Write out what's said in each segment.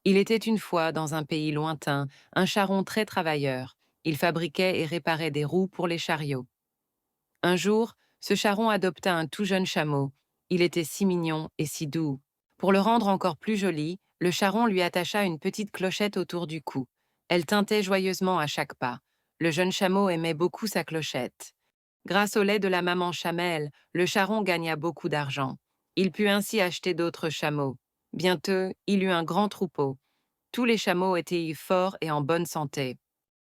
Il était une fois, dans un pays lointain, un charron très travailleur. Il fabriquait et réparait des roues pour les chariots. Un jour, ce charron adopta un tout jeune chameau. Il était si mignon et si doux. Pour le rendre encore plus joli, le charron lui attacha une petite clochette autour du cou. Elle tintait joyeusement à chaque pas. Le jeune chameau aimait beaucoup sa clochette. Grâce au lait de la maman chamelle, le charron gagna beaucoup d'argent. Il put ainsi acheter d'autres chameaux. Bientôt, il eut un grand troupeau. Tous les chameaux étaient forts et en bonne santé.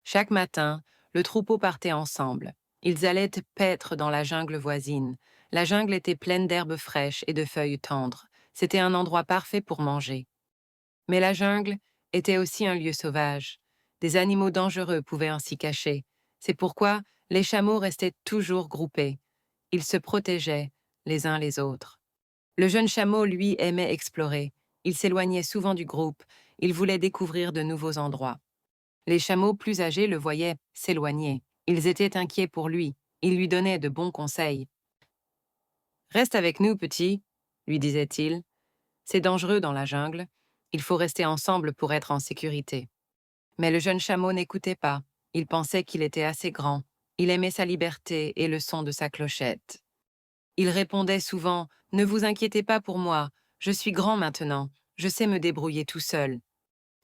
Chaque matin, le troupeau partait ensemble. Ils allaient paître dans la jungle voisine. La jungle était pleine d'herbes fraîches et de feuilles tendres. C'était un endroit parfait pour manger. Mais la jungle était aussi un lieu sauvage. Des animaux dangereux pouvaient ainsi cacher. C'est pourquoi les chameaux restaient toujours groupés. Ils se protégeaient les uns les autres. Le jeune chameau, lui, aimait explorer. Il s'éloignait souvent du groupe. Il voulait découvrir de nouveaux endroits. Les chameaux plus âgés le voyaient s'éloigner. Ils étaient inquiets pour lui. Ils lui donnaient de bons conseils. « Reste avec nous, petit, » lui disait-il. « C'est dangereux dans la jungle. Il faut rester ensemble pour être en sécurité. » Mais le jeune chameau n'écoutait pas. Il pensait qu'il était assez grand. Il aimait sa liberté et le son de sa clochette. Il répondait souvent « Ne vous inquiétez pas pour moi. Je suis grand maintenant. Je sais me débrouiller tout seul. »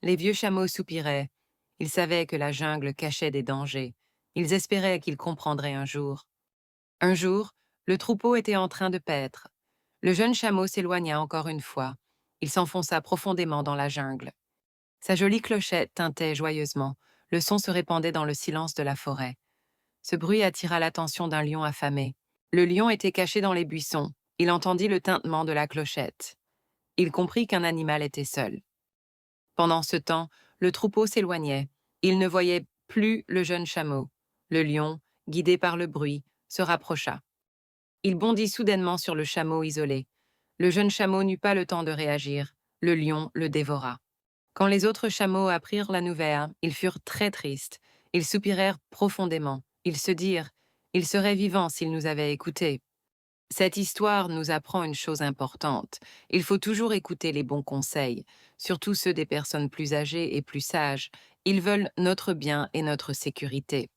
Les vieux chameaux soupiraient. Ils savaient que la jungle cachait des dangers. Ils espéraient qu'ils comprendraient un jour. Un jour, le troupeau était en train de paître. Le jeune chameau s'éloigna encore une fois. Il s'enfonça profondément dans la jungle. Sa jolie clochette tintait joyeusement. Le son se répandait dans le silence de la forêt. Ce bruit attira l'attention d'un lion affamé. Le lion était caché dans les buissons. Il entendit le tintement de la clochette. Il comprit qu'un animal était seul. Pendant ce temps, le troupeau s'éloignait. Il ne voyait plus le jeune chameau. Le lion, guidé par le bruit, se rapprocha. Il bondit soudainement sur le chameau isolé. Le jeune chameau n'eut pas le temps de réagir. Le lion le dévora. Quand les autres chameaux apprirent la nouvelle, ils furent très tristes. Ils soupirèrent profondément. Ils se dirent « Il serait vivant s'il nous avait écoutés. » Cette histoire nous apprend une chose importante. Il faut toujours écouter les bons conseils, surtout ceux des personnes plus âgées et plus sages. Ils veulent notre bien et notre sécurité.